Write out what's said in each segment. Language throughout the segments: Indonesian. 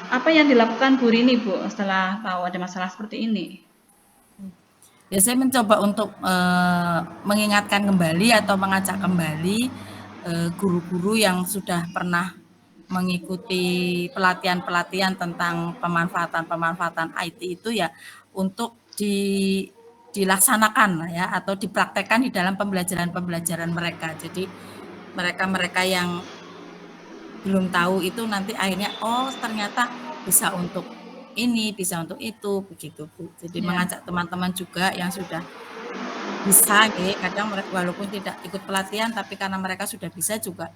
Apa yang dilakukan Bu Rini, Bu, setelah tahu ada masalah seperti ini? Ya saya mencoba untuk mengingatkan kembali atau mengajak kembali guru-guru yang sudah pernah mengikuti pelatihan-pelatihan tentang pemanfaatan IT itu ya untuk dilaksanakan ya atau dipraktekkan di dalam pembelajaran-pembelajaran mereka. Jadi mereka-mereka yang belum tahu itu nanti akhirnya oh ternyata bisa untuk ini, bisa untuk itu, begitu Bu. Jadi Ya, mengajak teman-teman juga yang sudah bisa, kadang walaupun tidak ikut pelatihan, tapi karena mereka sudah bisa juga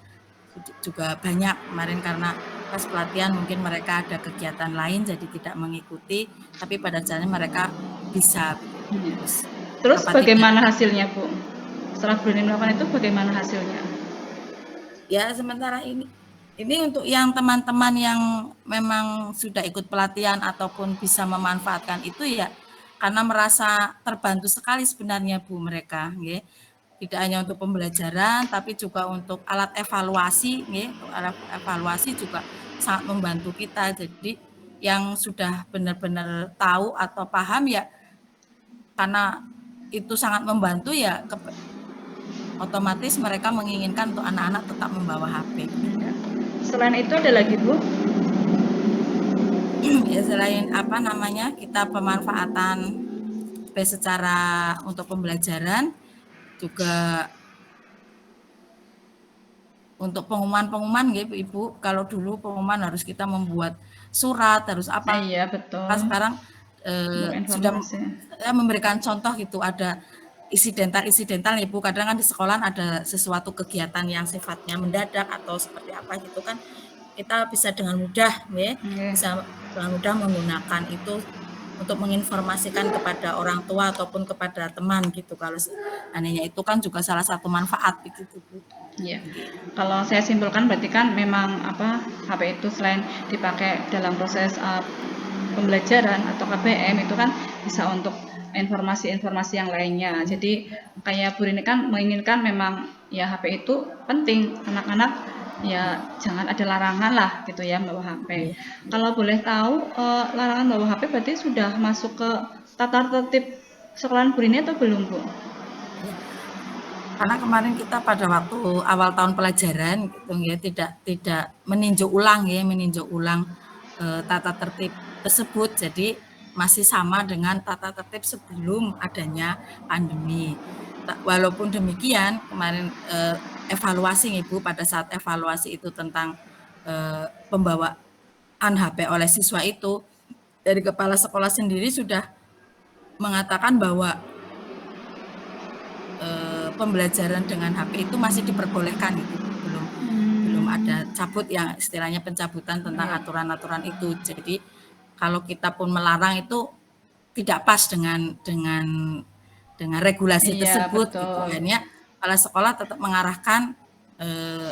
juga banyak kemarin karena pas pelatihan mungkin mereka ada kegiatan lain jadi tidak mengikuti, tapi pada jalannya mereka bisa begitu. ya. Terus Terus apa tidak? bagaimana hasilnya, Bu? Setelah Bu Rini melakukan itu bagaimana hasilnya? Ya sementara ini untuk yang teman-teman yang memang sudah ikut pelatihan ataupun bisa memanfaatkan itu ya karena merasa terbantu sekali sebenarnya Bu mereka, tidak hanya untuk pembelajaran tapi juga untuk alat evaluasi, untuk alat evaluasi juga sangat membantu kita. Jadi yang sudah benar-benar tahu atau paham ya karena itu sangat membantu ya otomatis mereka menginginkan untuk anak-anak tetap membawa HP. Ya. Selain itu ada lagi, Bu? Ya selain apa namanya kita pemanfaatan secara untuk pembelajaran juga untuk pengumuman-pengumuman gitu Ibu. Kalau dulu pengumuman harus kita membuat surat, harus apa. Iya, betul. Sekarang Untuk sudah informasi. saya memberikan contoh gitu ada insidental Ibu. Kadang kan di sekolah ada sesuatu kegiatan yang sifatnya mendadak atau seperti apa gitu kan kita bisa dengan mudah ya, Oke. bisa dengan mudah menggunakan itu untuk menginformasikan kepada orang tua ataupun kepada teman gitu. Kalau seandainya itu kan juga salah satu manfaat begitu Bu. Iya. Kalau saya simpulkan berarti kan memang apa HP itu selain dipakai dalam proses pembelajaran atau KBM itu kan bisa untuk informasi-informasi yang lainnya. Jadi kayak Bu Rini kan menginginkan memang ya HP itu penting anak-anak ya jangan ada larangan lah gitu ya bawa HP. Kalau boleh tahu larangan bawa HP berarti sudah masuk ke tata tertib sekolahan Bu Rini atau belum, Bu? Karena kemarin kita pada waktu awal tahun pelajaran gitu ya tidak meninjau ulang tata tertib tersebut. Jadi masih sama dengan tata tertib sebelum adanya pandemi. Walaupun demikian kemarin evaluasi Ibu pada saat evaluasi itu tentang pembawaan HP oleh siswa itu dari kepala sekolah sendiri sudah mengatakan bahwa pembelajaran dengan HP itu masih diperbolehkan itu belum belum ada cabut yang istilahnya pencabutan tentang Iya. aturan-aturan itu. Jadi kalau kita pun melarang itu tidak pas dengan regulasi Iya, tersebut gitu. betul. Akhirnya kepala sekolah tetap mengarahkan eh,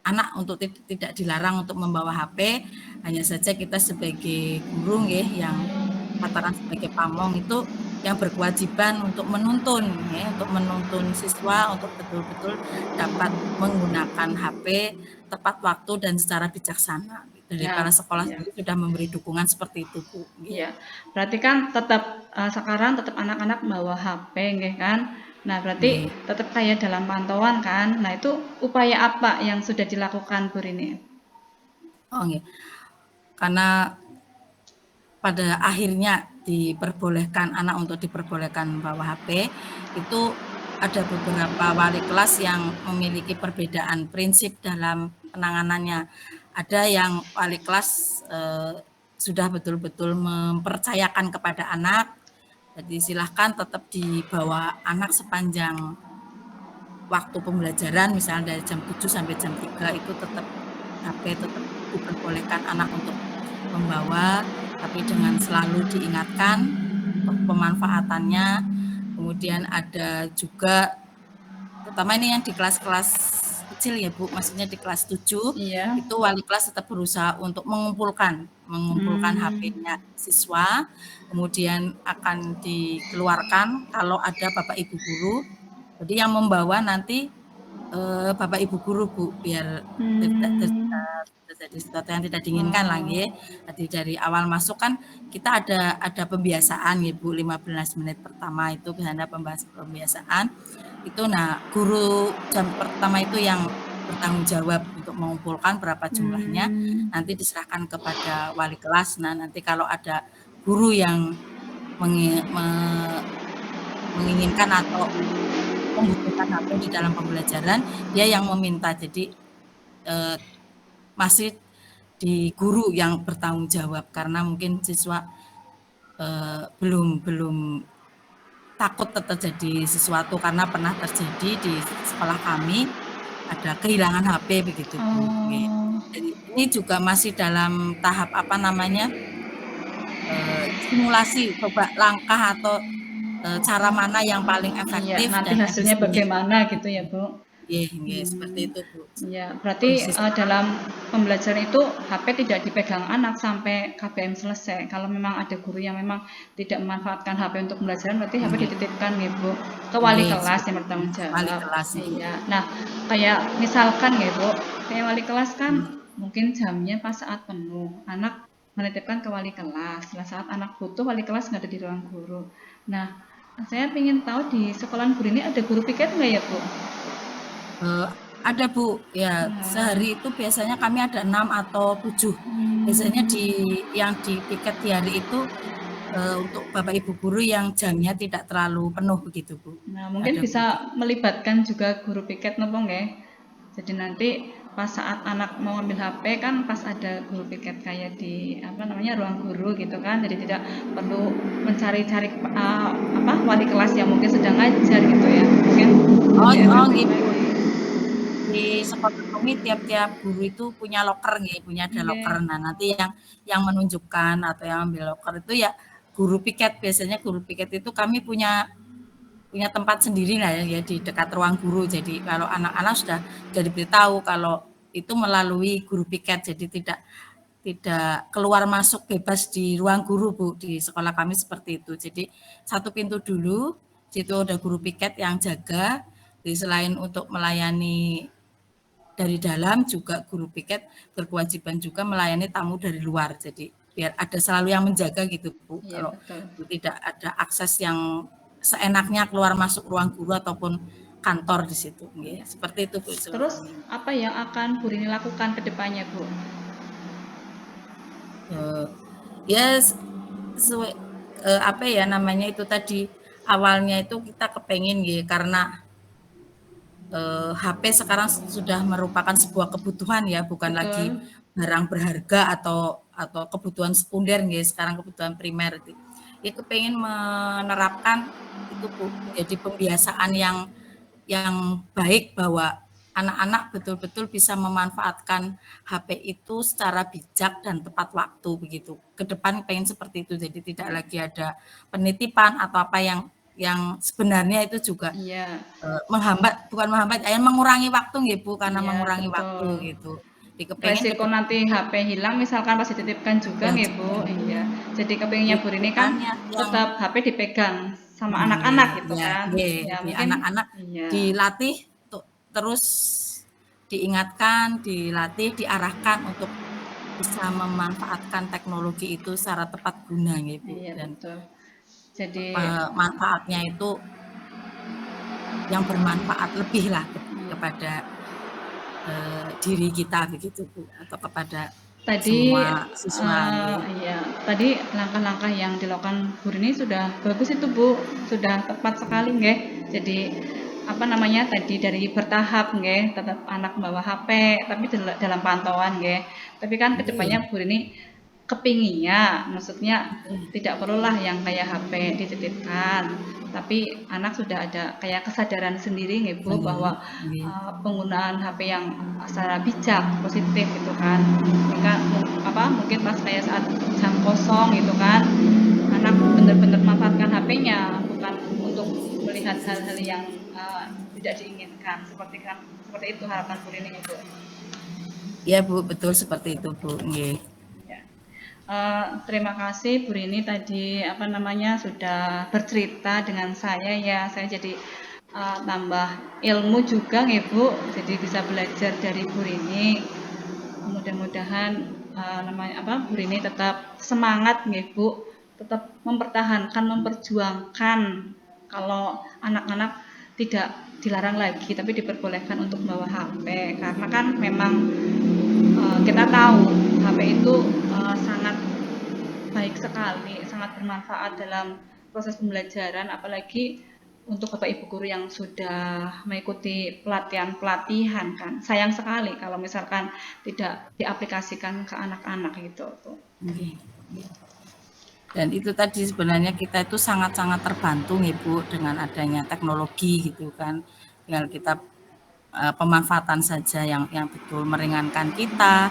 anak untuk tidak dilarang untuk membawa HP, hanya saja kita sebagai guru yang katakan sebagai pamong itu yang berkewajiban untuk menuntun siswa untuk betul-betul dapat menggunakan HP tepat waktu dan secara bijaksana. Dari kepala Ya, sekolah ya. sendiri sudah memberi dukungan seperti itu, Bu. Iya, berarti kan tetap sekarang tetap anak-anak bawa HP, nggih kan? Nah, berarti Nggih. tetap kayak dalam pantauan kan? Nah, itu upaya apa yang sudah dilakukan Bu Rini? Oh, nggih. Karena pada akhirnya diperbolehkan anak untuk diperbolehkan bawa HP, itu ada beberapa wali kelas yang memiliki perbedaan prinsip dalam penanganannya. Ada yang wali kelas sudah betul-betul mempercayakan kepada anak, jadi silahkan tetap dibawa anak sepanjang waktu pembelajaran, misalnya dari jam 7 sampai jam 3 itu tetap HP tetap diperbolehkan anak untuk membawa, tapi dengan selalu diingatkan untuk pemanfaatannya. Kemudian ada juga, terutama ini yang di kelas-kelas kecil ya Bu, maksudnya di kelas 7, Iya. itu wali kelas tetap berusaha untuk mengumpulkan Hmm, HP-nya siswa, kemudian akan dikeluarkan kalau ada Bapak Ibu guru, jadi yang membawa nanti Bapak Ibu guru Bu, biar tidak Hmm. terjadi sesuatu yang tidak diinginkan lah Oh. nggih. Jadi dari awal masuk kan kita ada pembiasaan nggih Bu, 15 menit pertama itu ada pembiasaan. Itu nah guru jam pertama itu yang bertanggung jawab untuk mengumpulkan berapa jumlahnya, Hmm. nanti diserahkan kepada wali kelas. Nah, nanti kalau ada guru yang menginginkan atau membutuhkan HP di dalam pembelajaran, dia yang meminta. Jadi masih di guru yang bertanggung jawab karena mungkin siswa belum belum takut terjadi sesuatu karena pernah terjadi di sekolah kami ada kehilangan HP begitu Bu. Oh. Jadi ini juga masih dalam tahap apa namanya simulasi coba langkah atau cara mana yang paling Iya, efektif nanti dan hasilnya efisien. bagaimana gitu ya, Bu? Nggih, seperti Hmm. itu Bu. Ya, berarti Kondisi sekarang dalam pembelajaran itu HP tidak dipegang anak sampai KBM selesai. Kalau memang ada guru yang memang tidak memanfaatkan HP untuk pembelajaran, berarti HP nggih, dititipkan nih, Bu, ke wali kelas yang seperti itu. bertanggung Wali jawab. kelas nggih. Iya. Nah, kayak misalkan ya, Bu, kayak wali kelas kan Hmm. mungkin jamnya pas saat penuh. Anak menitipkan ke wali kelas. Setelah saat anak butuh, wali kelas nggak ada di ruang guru. Nah, saya ingin tahu di sekolahan guru ini ada guru piket nggak ya, Bu? Eee, ada Bu, ya Nah. sehari itu biasanya kami ada 6 atau 7. Biasanya Hmm. yang dipiket di hari itu, untuk Bapak Ibu guru yang jamnya tidak terlalu penuh begitu Bu, Nah, mungkin ada Bu. bisa melibatkan juga guru piket nopo nggih. Jadi nanti pas saat anak mau ambil HP kan pas ada guru piket kayak di apa namanya ruang guru gitu kan. Jadi tidak perlu mencari-cari apa wali kelas yang mungkin sedang ngajar gitu ya. Mungkin Oh lebih oh efektif nggih Bu, lagi. di sekolah kami tiap-tiap guru itu punya loker nggih, punya ada loker. Nggih. Nah nanti yang menunjukkan atau yang ambil loker itu ya guru piket, biasanya guru piket itu kami punya punya tempat sendiri lah ya di dekat ruang guru. Jadi kalau anak-anak sudah diberitahu kalau itu melalui guru piket, jadi tidak keluar masuk bebas di ruang guru Bu, di sekolah kami seperti itu. Jadi satu pintu dulu, situ ada guru piket yang jaga. Jadi selain untuk melayani dari dalam, juga guru piket berkewajiban juga melayani tamu dari luar. Jadi biar ada selalu yang menjaga gitu Bu. Iya, Kalau betul. tidak ada akses yang seenaknya keluar masuk ruang guru ataupun kantor di situ. Iya. Seperti itu Bu sekolah Terus kami. apa yang akan Bu Rini lakukan ke depannya, Bu? Eh, ya sesuai apa ya namanya itu tadi awalnya itu kita kepengen gitu karena HP sekarang sudah merupakan sebuah kebutuhan ya, bukan lagi Betul. barang berharga atau kebutuhan sekunder gitu, sekarang kebutuhan primer itu. Ya kepengen menerapkan itu Bu, menjadi pembiasaan yang baik bahwa anak-anak betul-betul bisa memanfaatkan HP itu secara bijak dan tepat waktu begitu. Ke depan pengen seperti itu, jadi tidak lagi ada penitipan atau apa yang sebenarnya itu juga Iya. bukan menghambat, mengurangi waktu nggih Bu, karena Iya, mengurangi waktu betul. gitu. Kepengen ke Resiko depan nanti HP hilang misalkan pas dititipkan juga ya nih Bu. juga Iya. Jadi kepinginnya Bu Rini kan dititipkannya yang tetap HP dipegang sama anak-anak gitu ya kan. nggih, Ya di mungkin anak-anak iya. dilatih terus diingatkan, dilatih, diarahkan untuk bisa memanfaatkan teknologi itu secara tepat guna gitu Iya dan betul. Jadi manfaatnya itu yang bermanfaat lebih lah kepada diri kita begitu Bu atau kepada tadi semua siswa nggih. iya, tadi langkah-langkah yang dilakukan Bu Rini sudah bagus itu Bu, sudah tepat sekali nggih. Jadi apa namanya tadi dari bertahap nggih, tetap anak bawa HP tapi dalam pantauan nggih. Tapi kan Nggih, kedepannya Bu Rini kepinginnya, maksudnya nggih, tidak perlulah yang kayak HP dititipkan, tapi anak sudah ada kayak kesadaran sendiri nggih Bu sendiri bahwa nggih. penggunaan HP yang secara bijak, positif gitu kan. Mereka apa mungkin pas kayak saat jam kosong gitu kan, anak benar-benar memanfaatkan HP-nya bukan untuk melihat hal-hal yang tidak diinginkan. Seperti itu harapan Bu Rini Bu. Iya Bu, betul seperti itu Bu, nggih. Ya. Terima kasih Bu Rini tadi apa namanya sudah bercerita dengan saya ya. Saya jadi tambah ilmu juga nggih Bu, jadi bisa belajar dari Bu Rini. Mudah-mudahan Bu Rini tetap semangat nggih Bu, tetap mempertahankan, memperjuangkan kalau anak-anak tidak dilarang lagi tapi diperbolehkan untuk membawa HP, karena kan memang kita tahu HP itu sangat baik sekali, sangat bermanfaat dalam proses pembelajaran, apalagi untuk Bapak Ibu guru yang sudah mengikuti pelatihan-pelatihan kan. Sayang sekali kalau misalkan tidak diaplikasikan ke anak-anak gitu tuh. Dan itu tadi sebenarnya kita itu sangat-sangat terbantu Ibu dengan adanya teknologi gitu kan. Tinggal kita pemanfaatan saja yang betul meringankan kita,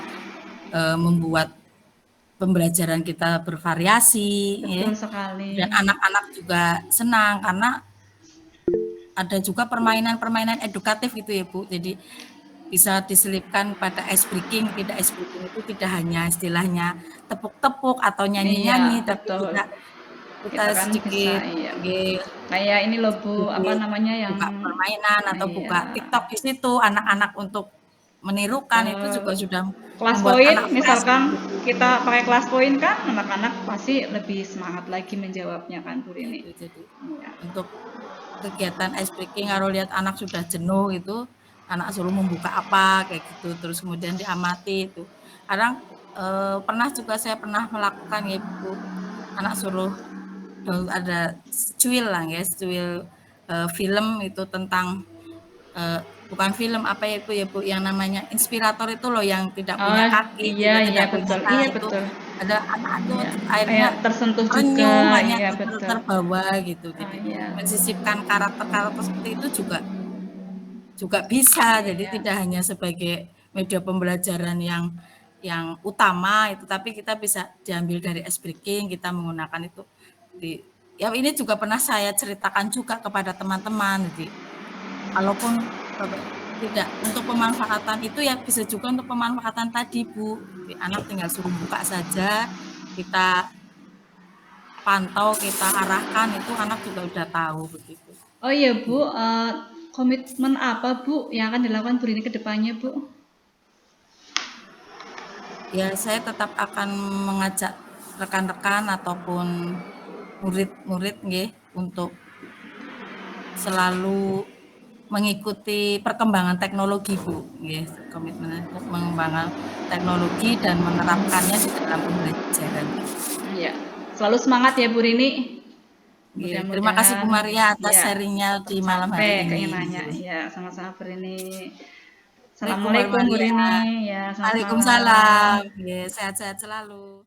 membuat pembelajaran kita bervariasi. Betul ya. sekali. Dan anak-anak juga senang karena ada juga permainan-permainan edukatif gitu ya Bu. Jadi bisa diselipkan pada ice breaking. Tidak, ice breaking itu tidak hanya istilahnya tepuk-tepuk atau nyanyi-nyanyi, Iya, tapi betul. juga kita Kan sedikit bisa, iya. Kayak ini loh Bu, apa namanya yang buka permainan atau buka iya. TikTok di situ, anak-anak untuk menirukan itu juga sudah Kelas membuat poin, anak fresh misalkan gitu. kita pakai kelas poin kan, anak-anak pasti lebih semangat lagi menjawabnya kan Bu Rini. Gitu. Jadi Iya. untuk kegiatan ice breaking kalau lihat anak sudah jenuh itu, anak suruh membuka apa kayak gitu, terus kemudian diamati itu. Kadang pernah juga saya pernah melakukan ya Bu, anak suruh ada secuil lah ya, secuil film itu tentang bukan film apa ya itu ya Bu, yang namanya inspirator itu loh yang tidak punya kaki, Iya, iya tidak punya betul. Iya tangan itu betul. ada anak itu Iya. akhirnya Kayak tersentuh juga, terenyuh, hanya iya betul. terbawa gitu. Oh Jadi iya. mensisipkan karakter-karakter seperti itu juga bisa. Jadi Iya. tidak hanya sebagai media pembelajaran yang utama itu, tapi kita bisa diambil dari ice breaking, kita menggunakan itu ya ini juga pernah saya ceritakan juga kepada teman-teman. Jadi kalaupun tidak untuk pemanfaatan itu ya bisa juga untuk pemanfaatan tadi Bu. Jadi, anak tinggal suruh buka saja, kita pantau, kita arahkan, itu anak juga udah tahu begitu. Oh iya Bu, komitmen apa Bu yang akan dilakukan Bu Rini ke depannya Bu? Ya saya tetap akan mengajak rekan-rekan ataupun murid-murid nggih untuk selalu mengikuti perkembangan teknologi Bu, nggih, komitmen untuk mengembangkan teknologi dan menerapkannya di dalam pembelajaran. Iya. Selalu semangat ya Bu Rini. Terima kasih Bu Mudah-mudahan Maria atas ya sharingnya di malam hari tercapai ini. keinginannya. Ya, sama-sama Bu Rini. Assalamualaikum Assalamualaikum Bu Maria. Rini. Ya, selamat malam. Waalaikumsalam. Sehat-sehat selalu.